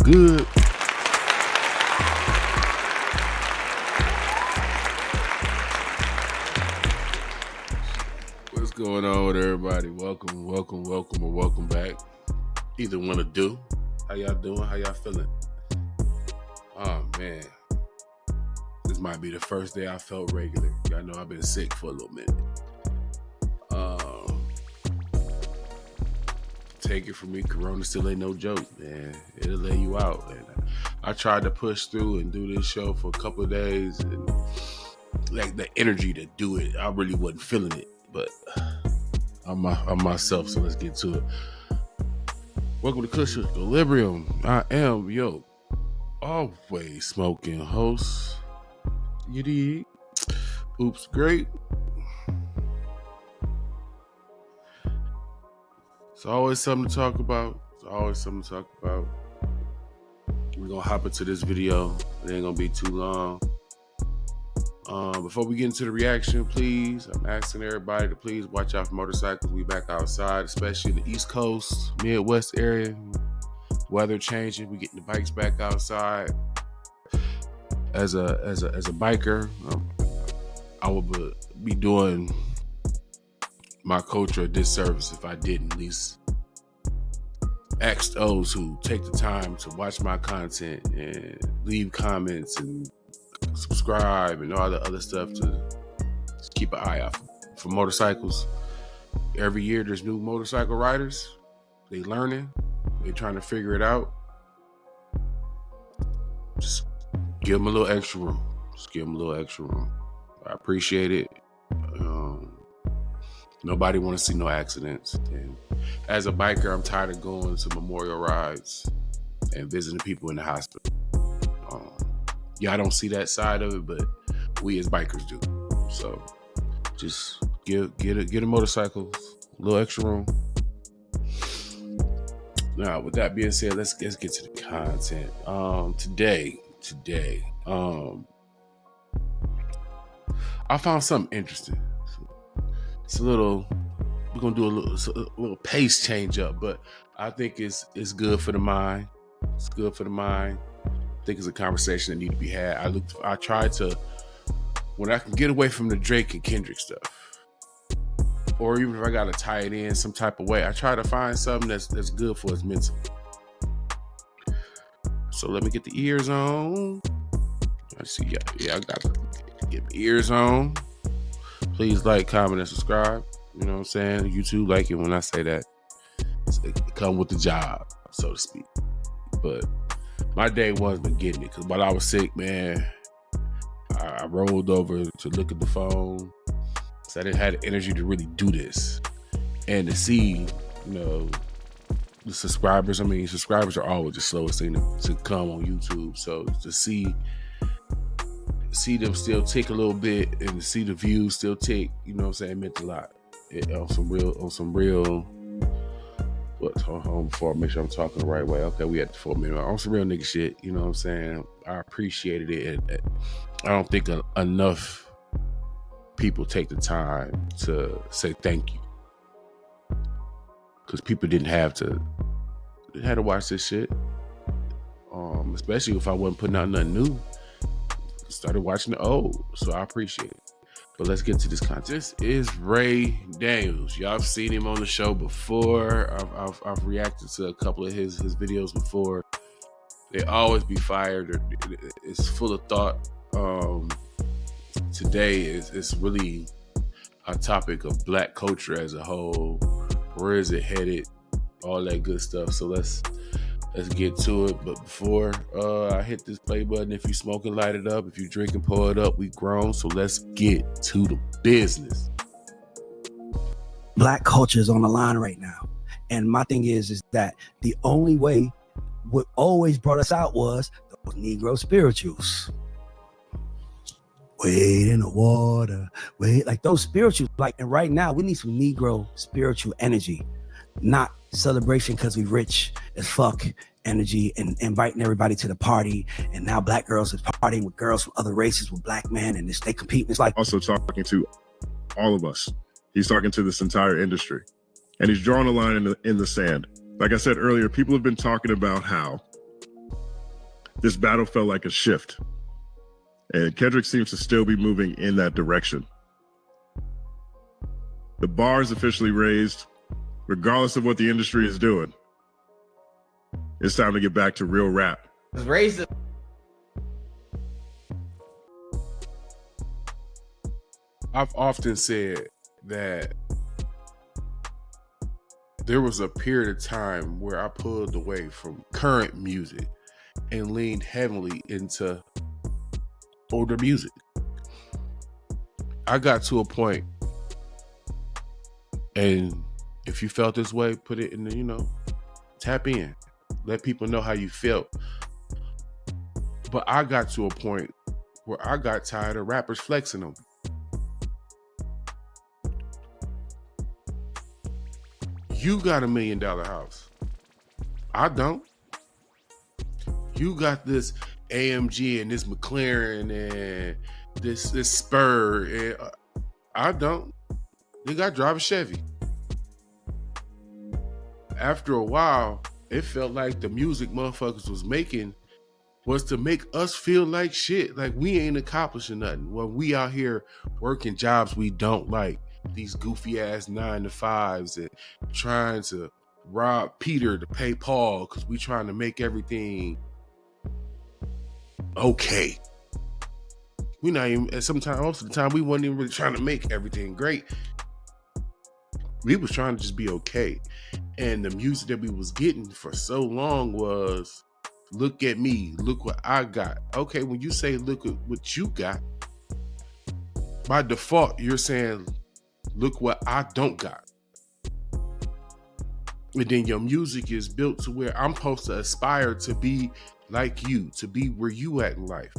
good? What's going on with everybody? Welcome back. Either one to do. How y'all doing? How y'all feeling? Oh man, this might be the first day I felt regular. Y'all know I've been sick for a little minute. Take it from me, Corona still ain't no joke, man. It'll lay you out. And I tried to push through and do this show for a couple of days, and like the energy to do it, I really wasn't feeling it. But I'm myself, so let's get to it. Welcome to Kush Equilibrium. I am yo always smoking host. You dig? Oops, great. It's always something to talk about. We're gonna hop into this video. It ain't gonna be too long. Before we get into the reaction, please, I'm asking everybody to please watch out for motorcycles. We back outside, especially in the East Coast, Midwest area. Weather changing, we getting the bikes back outside. As a biker, I would be doing my culture a disservice if I didn't at least ask those who take the time to watch my content and leave comments and subscribe and all the other stuff to just keep an eye out for motorcycles. Every year there's new motorcycle riders. They learning. They trying to figure it out. Just give them a little extra room. I appreciate it. Nobody want to see no accidents. And as a biker, I'm tired of going to memorial rides and visiting people in the hospital. I don't see that side of it, but we as bikers do. So just get a motorcycle, a little extra room. Now, with that being said, let's get to the content. Today, I found something interesting. We're gonna do a little pace change up, but I think it's good for the mind. It's good for the mind. I think it's a conversation that need to be had. I tried to, when I can get away from the Drake and Kendrick stuff, or even if I gotta tie it in some type of way, I try to find something that's good for us mentally. So let me get the ears on. I see, yeah, I got to get my ears on. Please like, comment, and subscribe. You know what I'm saying? YouTube like it when I say that. It come with the job, so to speak. But my day one's been getting it, because while I was sick, man, I rolled over to look at the phone. So I didn't have the energy to really do this. And to see, the subscribers, subscribers are always the slowest thing to come on YouTube. So to see them still tick a little bit and see the views still tick, it meant a lot. On some real, hold on before I make sure I'm talking the right way. Okay, we at the 4 minute. On some real nigga shit, you know what I'm saying? I appreciated it. And I don't think enough people take the time to say thank you. Because people they had to watch this shit. Especially if I wasn't putting out nothing new. Started watching the old, so I appreciate it. But let's get to this content. This is Ray Daniels. Y'all have seen him on the show before. I've reacted to a couple of his videos before. They always be fired. It's full of thought. Today is really a topic of Black culture as a whole. Where is it headed? All that good stuff. So let's get to it. But before I hit this play button, if you smoking, light it up. If you drinking, pour it up. We grown, so let's get to the business. Black culture is on the line right now. And my thing is that the only way what always brought us out was those Negro spirituals. Wade in the water, wait, like those spirituals. And right now we need some Negro spiritual energy, not celebration because we rich as fuck energy and inviting everybody to the party. And now black girls is partying with girls from other races with black men, and they compete. It's like also talking to all of us. He's talking to this entire industry, and he's drawing a line in the sand. Like I said earlier, people have been talking about how this battle felt like a shift. And Kendrick seems to still be moving in that direction. The bar is officially raised, regardless of what the industry is doing. It's time to get back to real rap. Raised. I've often said that there was a period of time where I pulled away from current music and leaned heavily into older music. I got to a point, and if you felt this way, put it in the, tap in. Let people know how you felt. But I got to a point where I got tired of rappers flexing on me. You got $1 million house. I don't. You got this AMG and this McLaren and this Spur. And I don't. Nigga, I drive a Chevy. After a while, it felt like the music motherfuckers was making was to make us feel like shit. Like we ain't accomplishing nothing. Well, we out here working jobs we don't like. These goofy ass 9-to-5s and trying to rob Peter to pay Paul because we trying to make everything okay. We not even, sometimes, most of the time, we wasn't even really trying to make everything great. We was trying to just be okay. And the music that we was getting for so long was, look at me, look what I got. Okay, when you say look at what you got, by default, you're saying, look what I don't got. And then your music is built to where I'm supposed to aspire to be like you, to be where you at in life.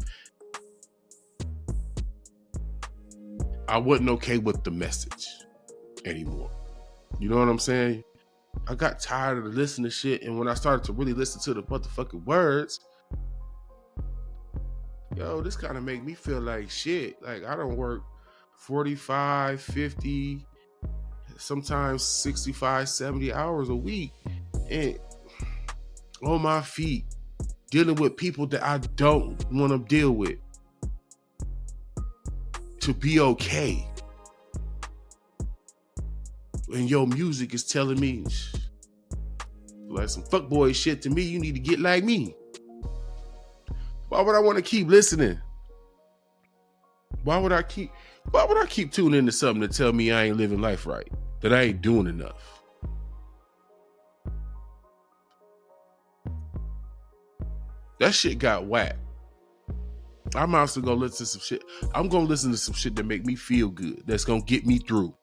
I wasn't okay with the message anymore. You know what I'm saying? I got tired of listening to shit, and when I started to really listen to the motherfucking words, yo, this kind of make me feel like shit. Like I don't work 45, 50, sometimes 65, 70 hours a week, and on my feet, dealing with people that I don't want to deal with to be okay. And your music is telling me, like some fuckboy shit to me, you need to get like me. Why would I want to keep listening? Why would I keep tuning into something to tell me I ain't living life right? That I ain't doing enough? That shit got whacked. I'm also gonna listen to some shit. I'm gonna listen to some shit that make me feel good. That's gonna get me through.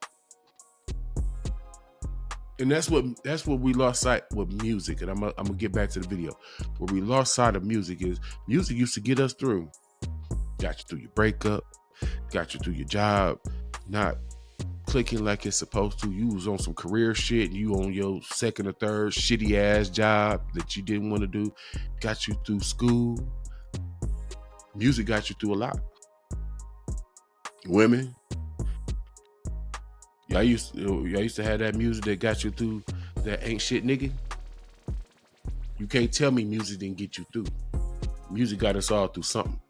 And that's what we lost sight with music. And I'm gonna get back to the video. Where we lost sight of music is music used to get us through. Got you through your breakup, got you through your job, not clicking like it's supposed to. You was on some career shit and you on your second or third shitty ass job that you didn't want to do. Got you through school. Music got you through a lot. Women. Y'all used to have that music that got you through that ain't shit nigga. You can't tell me music didn't get you through. Music got us all through something.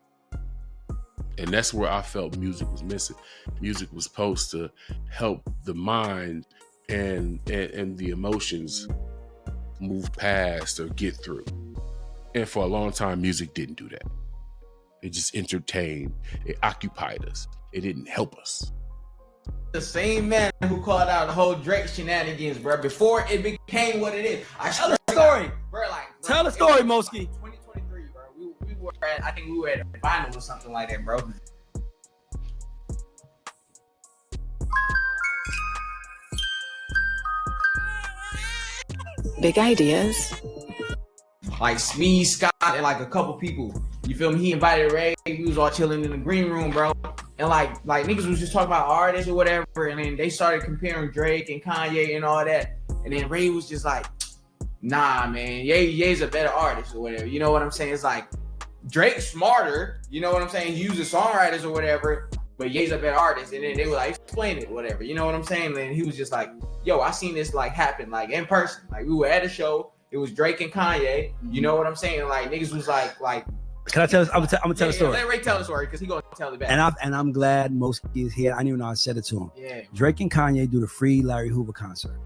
And that's where I felt music was missing. Music was supposed to help the mind and the emotions move past or get through. And for a long time, music didn't do that. It just entertained. It occupied us. It didn't help us. The same man who called out the whole Drake shenanigans, bro, before it became what it is. Tell the story. Bro, Tell the story, Moski. 2023, bro. We were at, I think we were at a vinyl or something like that, bro. Big ideas. Like me, Scott, and like a couple people. You feel me? He invited Ray. We was all chilling in the green room, bro. And like niggas was just talking about artists or whatever. And then they started comparing Drake and Kanye and all that. And then Ray was just like, nah, man, Ye's a better artist or whatever. You know what I'm saying? It's like Drake's smarter. You know what I'm saying? He uses songwriters or whatever. But Ye's a better artist. And then they were like, explain it, whatever. You know what I'm saying? And he was just like, yo, I seen this like happen like in person. Like we were at a show. It was Drake and Kanye. You know what I'm saying? Like niggas was like. Can I tell? I'm gonna tell a story. Let Ray tell the story because he gonna tell it back. And I'm glad Mosky is here. I didn't even know I said it to him. Yeah. Drake and Kanye do the free Larry Hoover concert.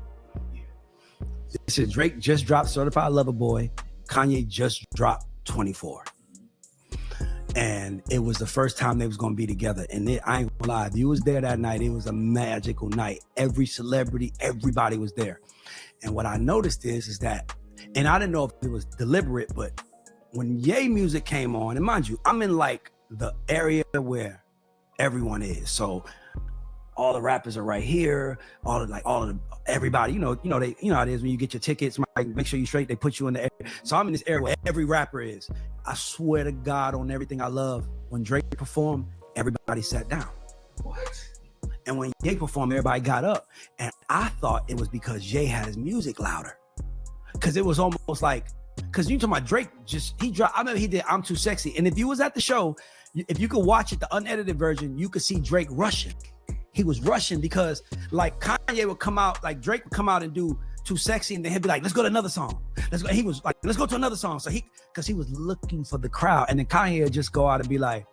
This is Drake just dropped Certified Lover Boy. Kanye just dropped 24. And it was the first time they was gonna be together. And I ain't gonna lie, if you was there that night, it was a magical night. Every celebrity, everybody was there. And what I noticed is that, and I didn't know if it was deliberate, but when Ye music came on, and mind you, I'm in like the area where everyone is. So all the rappers are right here. Everybody, you know how it is when you get your tickets. Like, make sure you straight. They put you in the area. So I'm in this area where every rapper is. I swear to God, on everything I love, when Drake performed, everybody sat down. What? And when Ye performed, everybody got up. And I thought it was because Ye had his music louder, because it was almost like. Because you talking about Drake, he dropped. I remember he did "I'm Too Sexy," and if you was at the show, if you could watch it, the unedited version, you could see Drake rushing. He was rushing because like Kanye would come out, like Drake would come out and do "Too Sexy," and then he'd be like, "Let's go to another song." He was like, "Let's go to another song." So because he was looking for the crowd, and then Kanye would just go out and be like,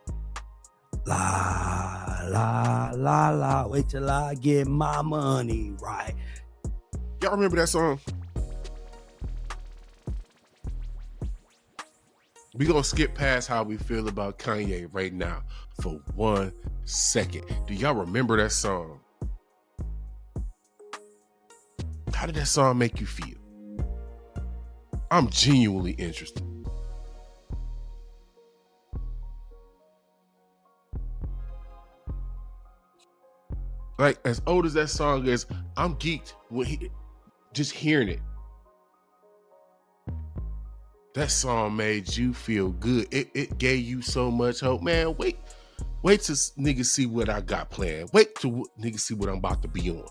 "La la la la, wait till I get my money right." Y'all remember that song? We gonna skip past how we feel about Kanye right now for 1 second. Do y'all remember that song? How did that song make you feel? I'm genuinely interested. Like, as old as that song is, I'm geeked when just hearing it. That song made you feel good. It gave you so much hope. Man, wait till niggas see what I got planned. Wait till niggas see what I'm about to be on.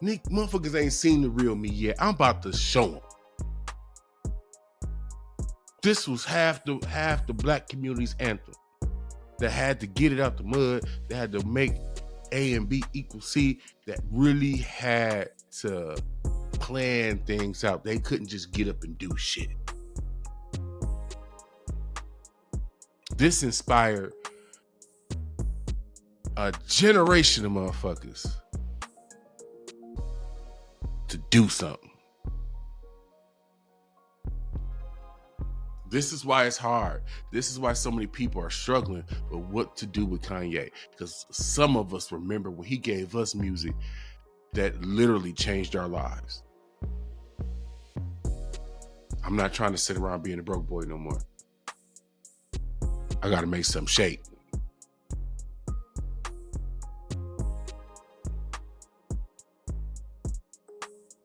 Motherfuckers ain't seen the real me yet. I'm about to show them. This was half the black community's anthem. That had to get it out the mud. That had to make A and B equal C. That really had to plan things out. They couldn't just get up and do shit. This inspired a generation of motherfuckers to do something. This is why it's hard. This is why so many people are struggling with what to do with Kanye. Because some of us remember when he gave us music that literally changed our lives. I'm not trying to sit around being a broke boy no more. I gotta make some shake.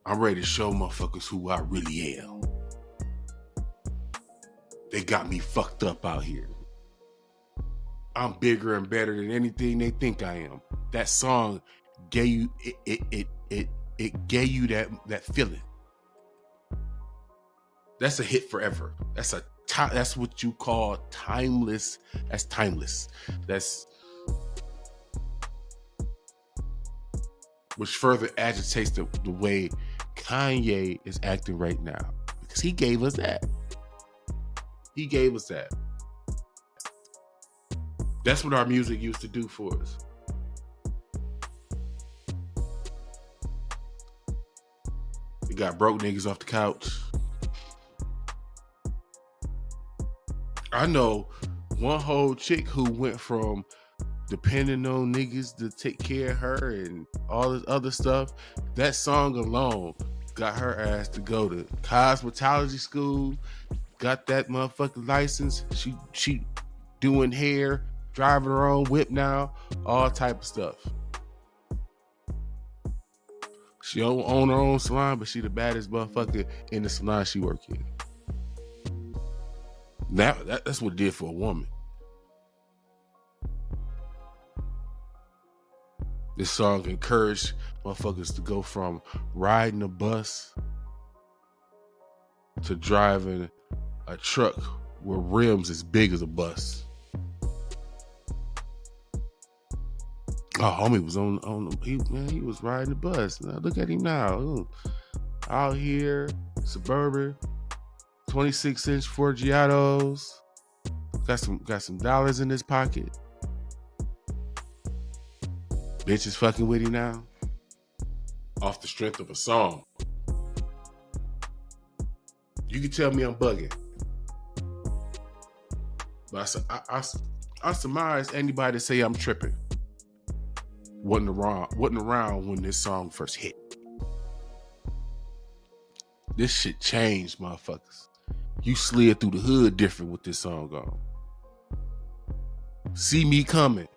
I'm ready to show motherfuckers who I really am. They got me fucked up out here. I'm bigger and better than anything they think I am. That song gave you it gave you that feeling. That's a hit forever. That's what you call timeless. That's timeless. That's which further agitates the way Kanye is acting right now, because he gave us that. He gave us that. That's what our music used to do for us. We got broke niggas off the couch. I know one whole chick who went from depending on niggas to take care of her and all this other stuff. That song alone got her ass to go to cosmetology school, got that motherfucking license. She doing hair, driving her own whip now, all type of stuff. She don't own her own salon, but she the baddest motherfucker in the salon she work in. Now that's what it did for a woman. This song encouraged motherfuckers to go from riding a bus to driving a truck with rims as big as a bus. Oh, homie was he was riding the bus. Now look at him now. Out here Suburban, 26-inch Forgiatos. Got some dollars in his pocket. Bitch is fucking with you now. Off the strength of a song. You can tell me I'm bugging. But I surmise anybody that say I'm tripping wasn't around when this song first hit. This shit changed, motherfuckers. You slid through the hood different with this song on. See Me Coming.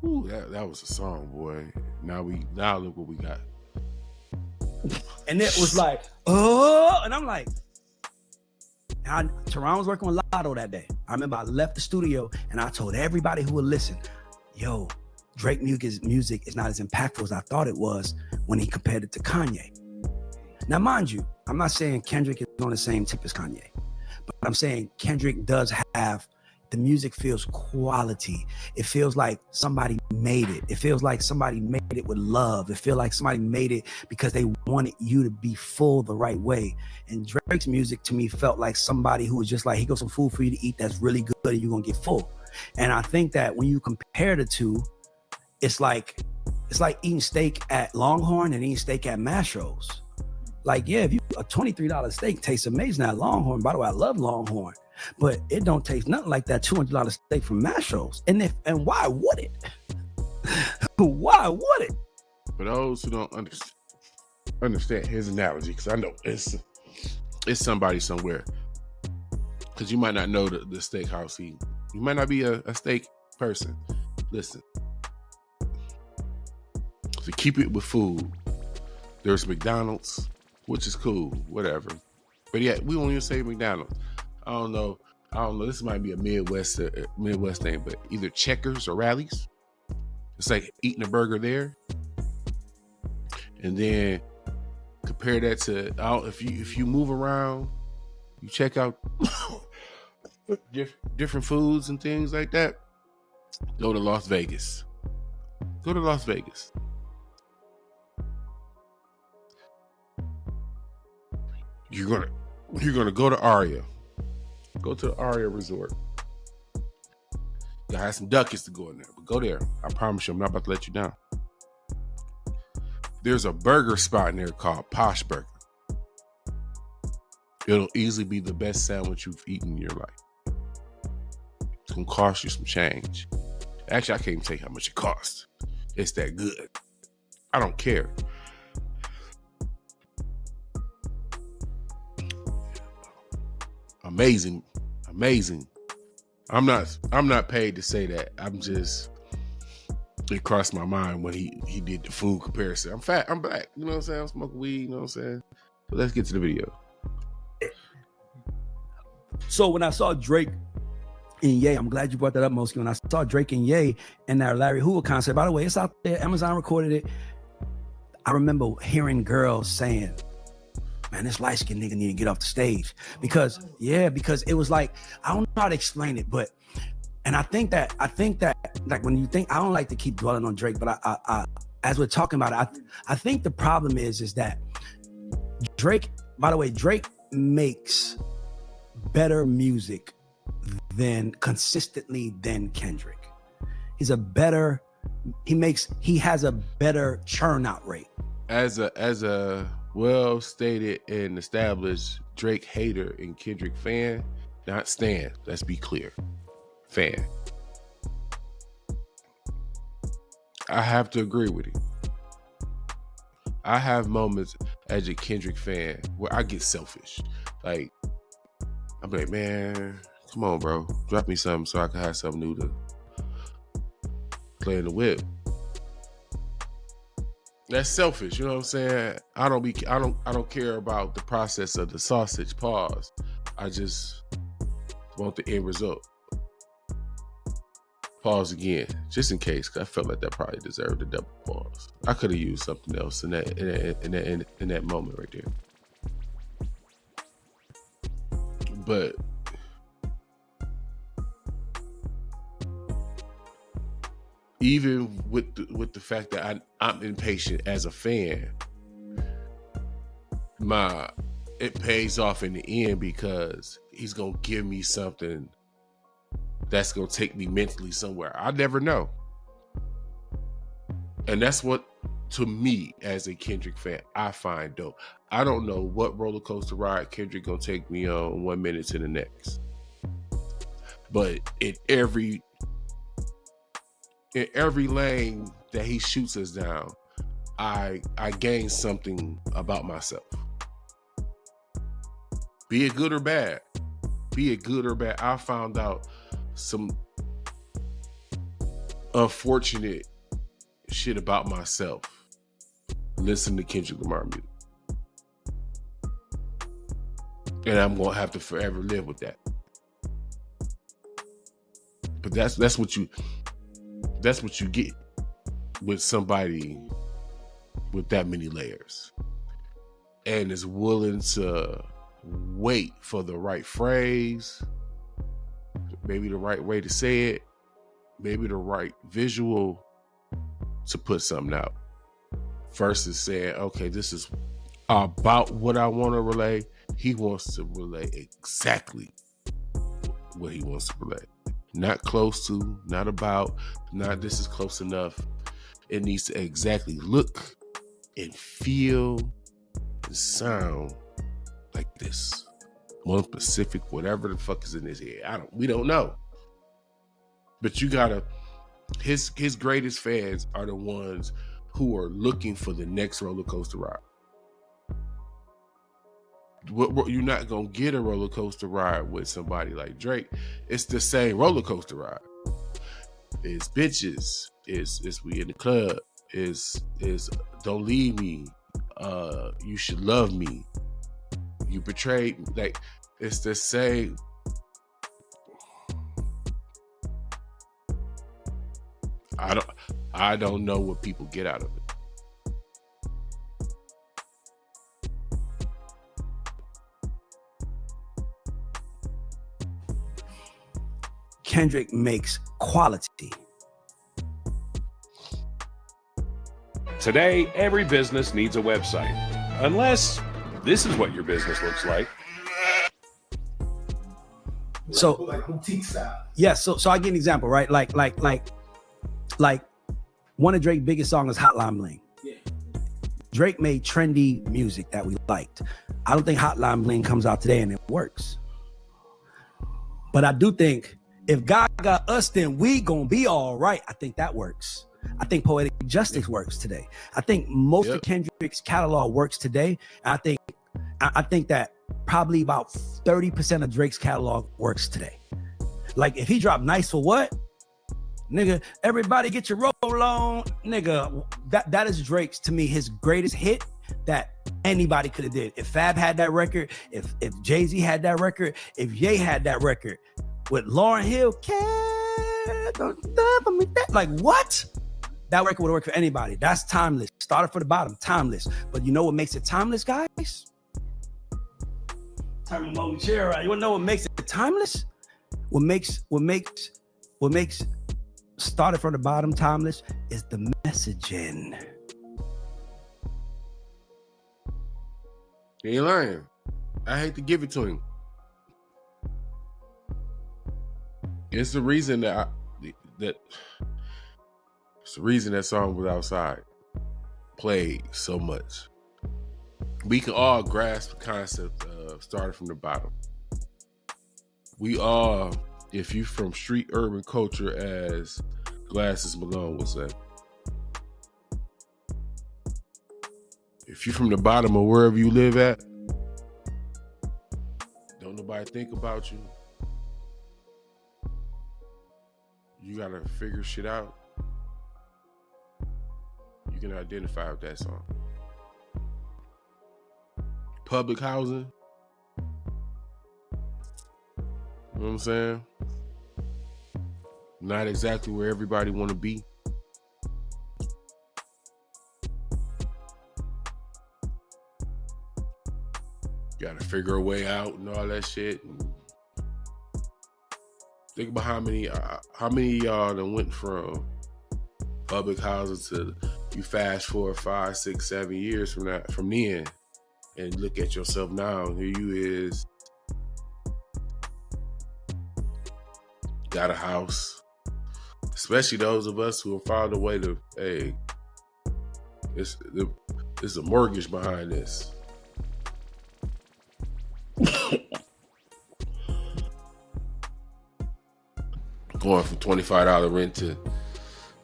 Ooh, that was a song, boy. Now look what we got. And it was like, oh, and I'm like, Teron was working with Lotto that day. I remember I left the studio and I told everybody who would listen, yo, Drake music is not as impactful as I thought it was when he compared it to Kanye. Now, mind you, I'm not saying Kendrick is on the same tip as Kanye, but I'm saying Kendrick does have, the music feels quality. It feels like somebody made it. It feels like somebody made it with love. It feels like somebody made it because they wanted you to be full the right way. And Drake's music to me felt like somebody who was just like, he got some food for you to eat that's really good and you're gonna get full. And I think that when you compare the two, it's like eating steak at Longhorn and eating steak at Mastro's. Like, yeah, if you a $23 steak tastes amazing at Longhorn. By the way, I love Longhorn, but it don't taste nothing like that $200 steak from Mastro's. And why would it? Why would it? For those who don't understand his analogy, because I know it's somebody somewhere. Because you might not know the steakhouse you might not be a steak person. Listen, to keep it with food, there's McDonald's, which is cool, whatever. But yeah, we won't even say McDonald's. I don't know. This might be a Midwest thing, but either Checkers or Rally's. It's like eating a burger there, and then compare that to if you move around, you check out different foods and things like that. Go to Las Vegas. You're gonna go to Aria. Go to the Aria Resort. You have some ducats to go in there, but go there. I promise you, I'm not about to let you down. There's a burger spot in there called Posh Burger. It'll easily be the best sandwich you've eaten in your life. It's gonna cost you some change. Actually, I can't even tell you how much it costs. It's that good. I don't care. Amazing. I'm not paid to say that. It crossed my mind when he did the food comparison. I'm fat, I'm black, you know what I'm saying? I'm smoking weed, you know what I'm saying? But let's get to the video. So when I saw Drake and Ye, I'm glad you brought that up, Mosky. When I saw Drake and Ye and that Larry Hoover concert, by the way, it's out there. Amazon recorded it. I remember hearing girls saying, man, this light-skinned nigga need to get off the stage. Because it was like, I don't know how to explain it, but, and I think that, like when you think, I don't like to keep dwelling on Drake, but I as we're talking about it, I think the problem is that Drake, by the way, Drake makes better music consistently than Kendrick. He has a better churn out rate. As a well-stated and established Drake hater and Kendrick fan, not stan, let's be clear, fan, I have to agree with him. I have moments as a Kendrick fan where I get selfish. Like, I'm like, man, come on, bro, drop me something so I can have something new to play in the whip. That's selfish, you know what I'm saying? I don't care about the process of the sausage, pause. I just want the end result. Pause again, just in case, because I felt like that probably deserved a double pause. I could have used something else in that moment right there. But even with the fact that I'm impatient as a fan, it pays off in the end because he's gonna give me something that's gonna take me mentally somewhere. I never know. And that's what, to me, as a Kendrick fan, I find dope. I don't know what roller coaster ride Kendrick gonna take me on 1 minute to the next. But in every lane that he shoots us down, I gain something about myself. Be it good or bad. Be it good or bad. I found out some unfortunate shit about myself. Listen to Kendrick Lamar music. And I'm gonna have to forever live with that. But that's what you get with somebody with that many layers. And is willing to wait for the right phrase, maybe the right way to say it, maybe the right visual to put something out, versus saying, okay, this is about what I want to relay. He wants to relay exactly what he wants to relay. Not close to, not about, not this is close enough. It needs to exactly look and feel and sound like this. One specific, whatever the fuck is in his head. We don't know. But you gotta, his greatest fans are the ones who are looking for the next roller coaster ride. You're not gonna get a roller coaster ride with somebody like Drake. It's the same roller coaster ride. It's bitches. It's we in the club. It's don't leave me. You should love me. You betrayed me. Like, it's the same. I don't know what people get out of it. Kendrick makes quality. Today, every business needs a website. Unless this is what your business looks like. So, yeah, so I give an example, right? Like one of Drake's biggest songs is Hotline Bling. Yeah. Drake made trendy music that we liked. I don't think Hotline Bling comes out today and it works. But I do think if God got us, then we gonna be all right. I think that works. I think Poetic Justice works today. I think most of Kendrick's catalog works today. I think that probably about 30% of Drake's catalog works today. Like if he dropped Nice for What? Nigga, everybody get your roll on. Nigga, that is Drake's, to me, his greatest hit that anybody could have did. If Fab had that record, if Jay-Z had that record, if Ye had that record with Lauryn Hill, like what? That record would work for anybody. That's timeless. Started from the bottom, timeless. But you know what makes it timeless, guys? Turn my chair around. You wanna know what makes it timeless? What makes Started from the bottom timeless is the messaging. He ain't lying. I hate to give it to him. It's the reason that Song Was Outside played so much. We can all grasp the concept of starting from the bottom. We all, if you from street urban culture, as Glasses Malone would say, if you from the bottom of wherever you live at, don't nobody think about you. You gotta figure shit out. You can identify with that song. Public housing. You know what I'm saying? Not exactly where everybody want to be. Got to figure a way out and all that shit. And think about how many of y'all that went from public housing to you fast forward 5, 6, 7 years from then, and look at yourself now. Here you is, got a house. Especially those of us who have found a way to, hey, it's a mortgage behind this. Going from $25 rent to,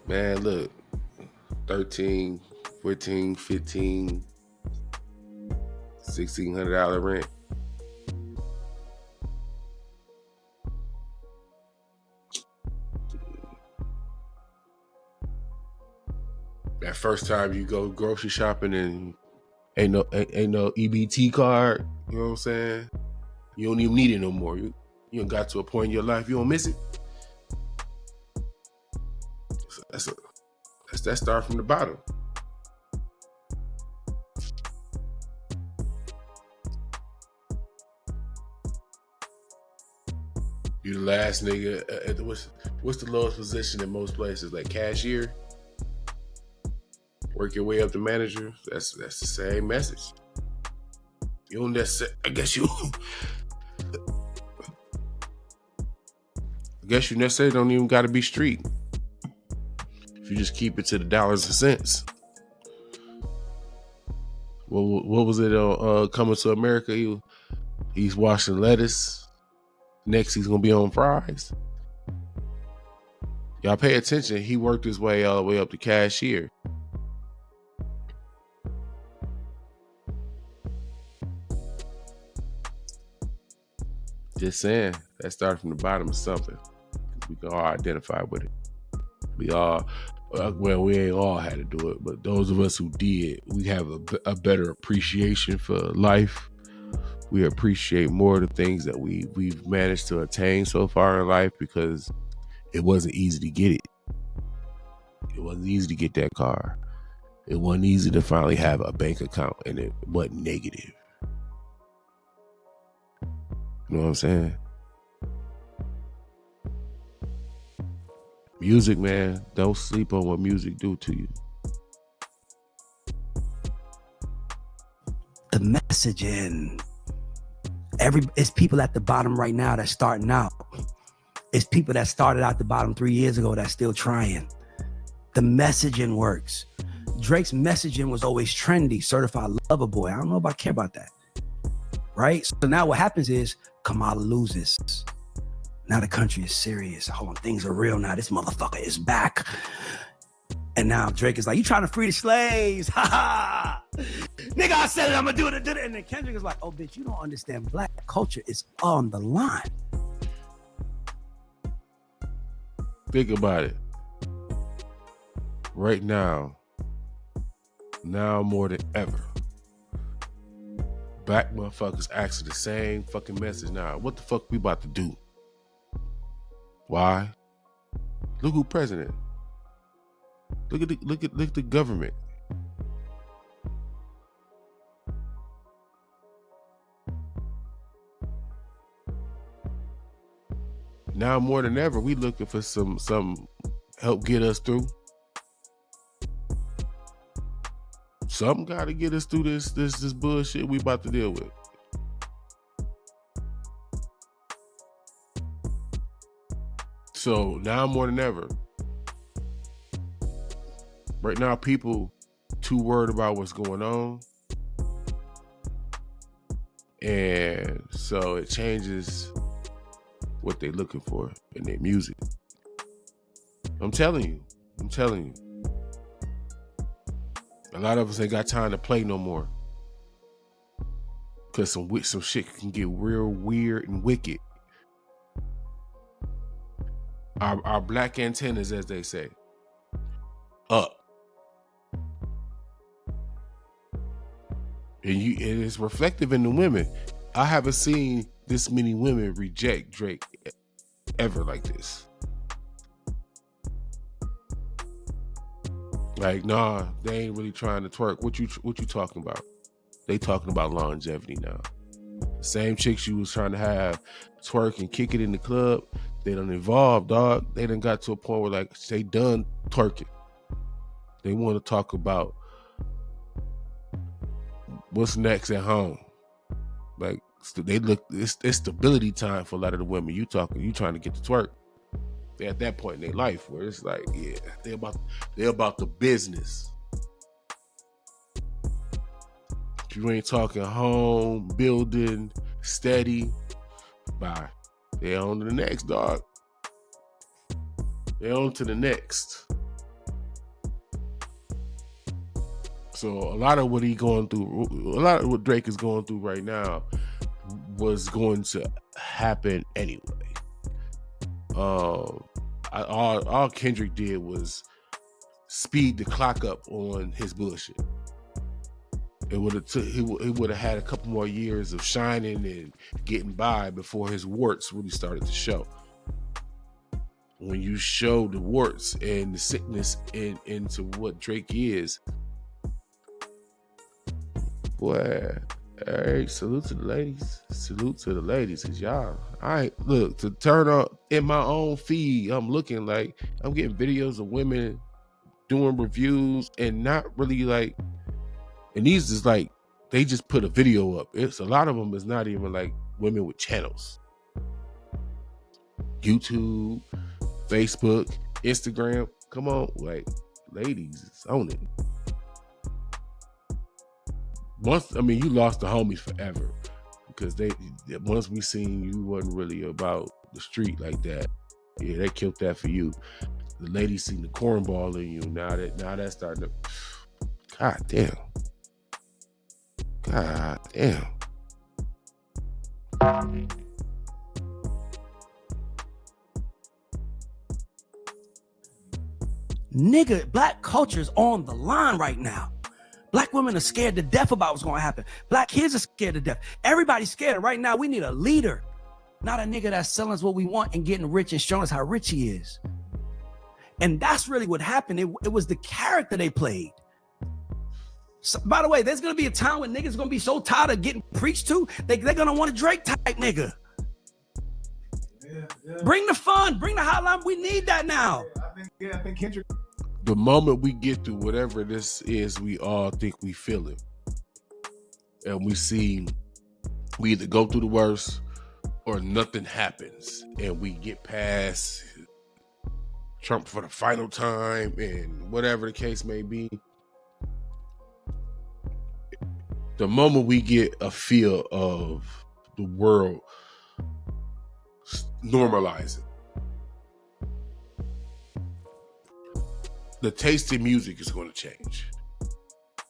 man, look, 13, 14, 15, $1,600 rent. That first time you go grocery shopping and ain't no EBT card, you know what I'm saying? You don't even need it no more. You done got to a point in your life you don't miss it. That start from the bottom. You the last nigga. What's the lowest position in most places? Like cashier? Work your way up to manager. That's the same message. You don't necessarily. I guess you necessarily don't even got to be street. If you just keep it to the dollars and cents. What was it on Coming to America? He's washing lettuce. Next, he's gonna be on fries. Y'all pay attention. He worked his way all the way up to cashier. Just saying, that started from the bottom of something. We can all identify with it. We all, well, we ain't all had to do it, but those of us who did, we have a better appreciation for life. We appreciate more of the things that we've managed to attain so far in life because it wasn't easy to get it. It wasn't easy to get that car. It wasn't easy to finally have a bank account and it wasn't negative. You know what I'm saying? Music, man, don't sleep on what music do to you. The messaging. It's people at the bottom right now that's starting out. It's people that started out the bottom 3 years ago that's still trying. The messaging works. Drake's messaging was always trendy, certified lover boy. I don't know if I care about that. Right? So now what happens is Kamala loses. Now the country is serious. Hold on, things are real now. This motherfucker is back. And now Drake is like, you trying to free the slaves? Ha ha! Nigga, I said it, I'm gonna do it. And then Kendrick is like, oh, bitch, you don't understand. Black culture is on the line. Think about it. Right now more than ever, black motherfuckers asking the same fucking message now. What the fuck we about to do? Why? Look who president. Look at the government. Now more than ever, we looking for some help get us through. Something got to get us through this bullshit we about to deal with. So now more than ever, right now people too worried about what's going on, and so it changes what they're looking for in their music. I'm telling you. A lot of us ain't got time to play no more. Cause some shit can get real weird and wicked. Our black antennas, as they say, up. And it's reflective in the women. I haven't seen this many women reject Drake ever like this. Like, nah, they ain't really trying to twerk. What you talking about? They talking about longevity now. The same chicks you was trying to have twerk and kick it in the club, they done evolved, dog. They done got to a point where like they done twerking. They want to talk about what's next at home? Like they look, it's stability time for a lot of the women. You trying to get to twerk. They're at that point in their life where it's like, yeah, they're about the business. If you ain't talking home, building, steady, bye. They on to the next, dog. They on to the next. So a lot of what Drake is going through right now was going to happen anyway. All Kendrick did was speed the clock up on his bullshit. He would have had a couple more years of shining and getting by before his warts really started to show. When you show the warts and the sickness into what Drake is, boy, hey, salute to the ladies. Salute to the ladies, cause y'all, look, to turn up in my own feed, I'm looking like I'm getting videos of women doing reviews and not really like, and these is like, they just put a video up. It's a lot of them is not even like women with channels. YouTube, Facebook, Instagram, come on, like, ladies, it's on it. You lost the homies forever because once we seen you wasn't really about the street like that. Yeah, they killed that for you. The ladies seen the cornball in you. Now that's starting to. God damn. Nigga, black culture's on the line right now. Black women are scared to death about what's going to happen. Black kids are scared to death. Everybody's scared. Right now, we need a leader, not a nigga that's selling us what we want and getting rich and showing us how rich he is. And that's really what happened. It was the character they played. So, by the way, there's going to be a time when niggas going to be so tired of getting preached to, they're going to want a Drake type nigga. Yeah. Bring the fun. Bring the hotline. We need that now. I think Kendrick. The moment we get through whatever this is, we all think we feel it. And we either go through the worst or nothing happens. And we get past Trump for the final time and whatever the case may be. The moment we get a feel of the world normalizing, the taste in music is going to change.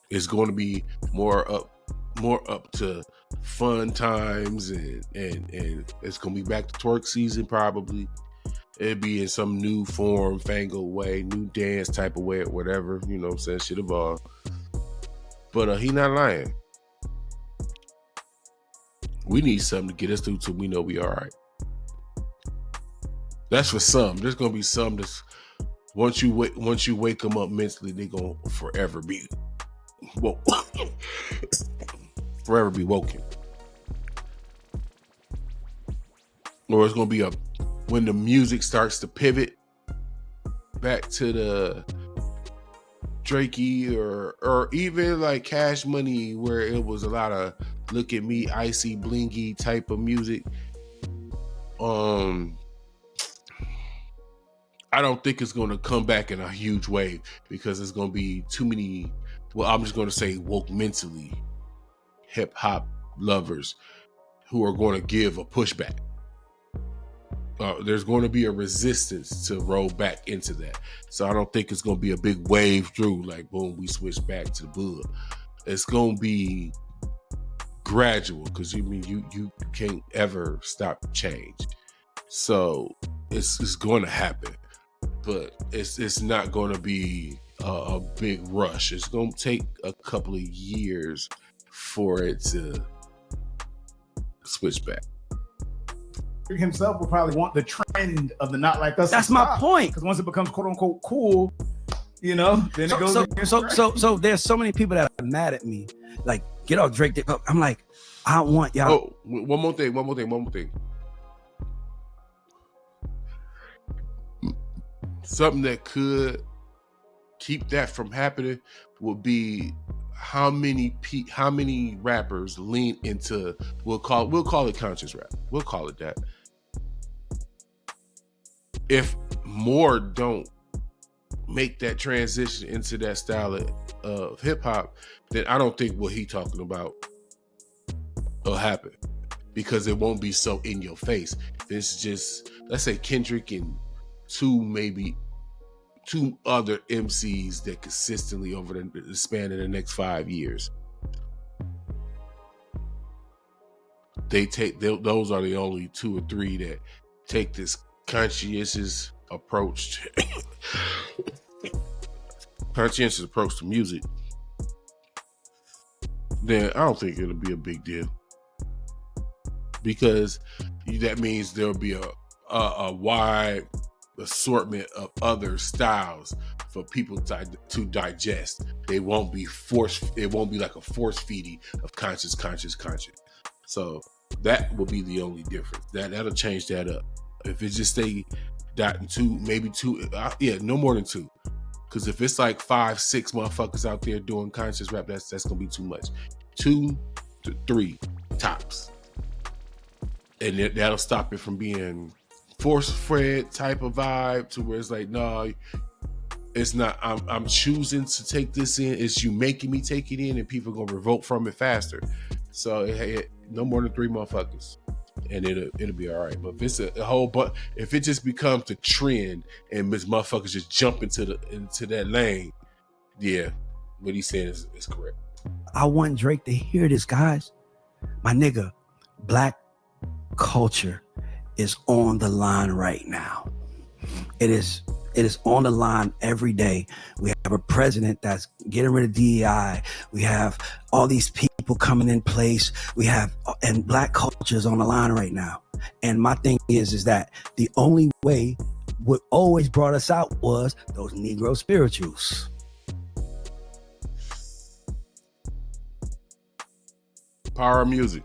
It's going to be more up to fun times, and it's going to be back to twerk season probably. It'll be in some new form, fangled way, new dance type of way or whatever, you know what I'm saying, shit evolve. But he not lying. We need something to get us through till we know we all right. That's for some. There's going to be some that's once you wake them up mentally, they're going to forever be woken. Or it's going to be when the music starts to pivot back to the Drakey or even like Cash Money, where it was a lot of look at me, icy, blingy type of music. I don't think it's going to come back in a huge way because there's going to be too many, well, I'm just going to say woke mentally hip hop lovers who are going to give a pushback. There's going to be a resistance to roll back into that. So I don't think it's going to be a big wave through like, boom, we switch back to the bud. It's going to be gradual because you can't ever stop change. So it's going to happen. But it's not going to be a big rush. It's going to take a couple of years for it to switch back. Himself will probably want the trend of the Not Like Us. That's my point. Because once it becomes quote unquote cool, then it goes. So there's so many people that are mad at me. Like, get off Drake. I'm like, I don't want y'all. Oh, one more thing. Something that could keep that from happening would be how many rappers lean into we'll call it conscious rap. We'll call it that. If more don't make that transition into that style of hip hop, then I don't think what he talking about will happen, because it won't be so in your face. It's just, let's say Kendrick and two other MCs that consistently over the span of the next 5 years, those are the only 2 or 3 that take this conscientious approach to music. Then I don't think it'll be a big deal, because that means there'll be a wide assortment of other styles for people to digest. It won't be like a force feeding of conscious. So that will be the only difference. That'll change that up. If it just stay dot and 2, maybe 2, no more than 2. Because if it's like 5, 6 motherfuckers out there doing conscious rap, that's gonna be too much. 2 to 3 tops, and that'll stop it from being force-fed type of vibe to where it's like, no, it's not. I'm choosing to take this in. It's you making me take it in, and people are gonna revolt from it faster. So no more than 3 motherfuckers, and it'll be all right. But if it's a whole bunch, if it just becomes the trend and Miss motherfuckers just jump into that lane, yeah, what he's saying is correct. I want Drake to hear this, guys. My nigga, black culture is on the line right now. It is on the line every day. We have a president that's getting rid of DEI. We have all these people coming in place. And black culture is on the line right now. And my thing is that the only way what always brought us out was those Negro spirituals. Power of music.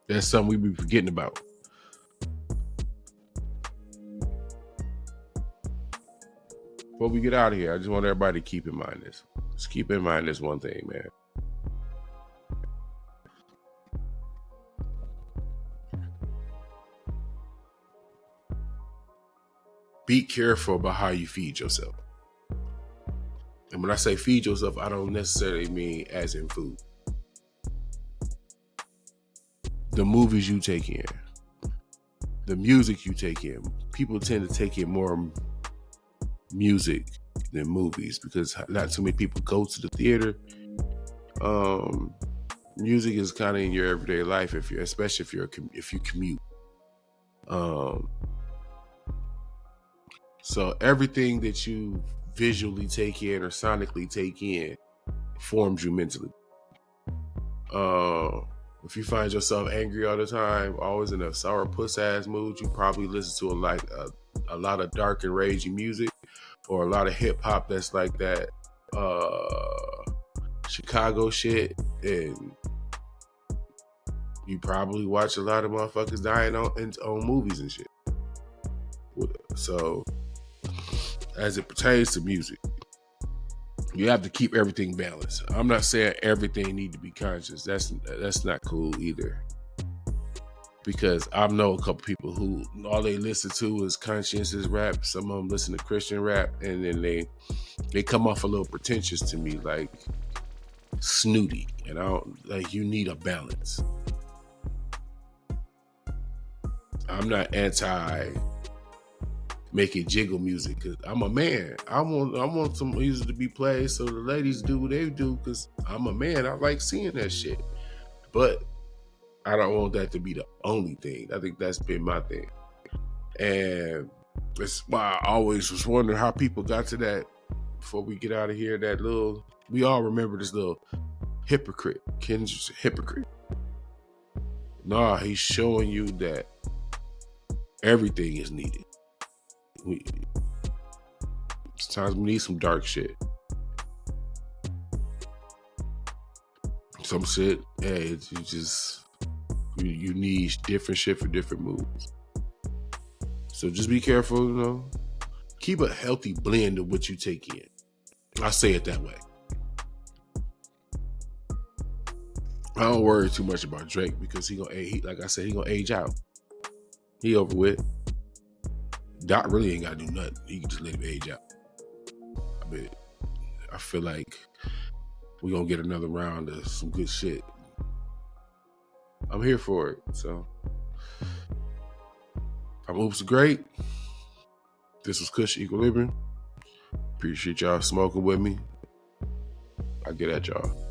That's something we be forgetting about. Before we get out of here, I just want everybody to keep in mind this. Just keep in mind this one thing, man. Be careful about how you feed yourself. And when I say feed yourself, I don't necessarily mean as in food. The movies you take in, the music you take in. People tend to take in more music than movies because not too many people go to the theater. Music is kind of in your everyday life, especially if you commute. So everything that you visually take in or sonically take in forms you mentally. If you find yourself angry all the time, always in a sour puss ass mood, you probably listen to a lot of dark and ragey music, or a lot of hip hop that's like that Chicago shit, and you probably watch a lot of motherfuckers dying on movies and shit. So, as it pertains to music, you have to keep everything balanced. I'm not saying everything need to be conscious. That's not cool either. Because I know a couple people who all they listen to is conscientious rap. Some of them listen to Christian rap, and then they come off a little pretentious to me, like snooty. And I don't like. You need a balance. I'm not anti making jiggle music because I'm a man. I want some music to be played so the ladies do what they do because I'm a man. I like seeing that shit. But I don't want that to be the only thing. I think that's been my thing. And that's why I always was wondering how people got to that. Before we get out of here, we all remember this little hypocrite. Kendrick's a hypocrite. Nah, he's showing you that everything is needed. Sometimes we need some dark shit. Some shit, hey, you need different shit for different moods. So just be careful, keep a healthy blend of what you take in. I say it that way. I don't worry too much about Drake because like I said, he gonna age out. He over with. Doc really ain't gotta do nothing. He can just let him age out. I feel like we're gonna get another round of some good shit. I'm here for it. So I'm Oops Great. This was Kush Equilibrium. Appreciate y'all smoking with me. I get at y'all.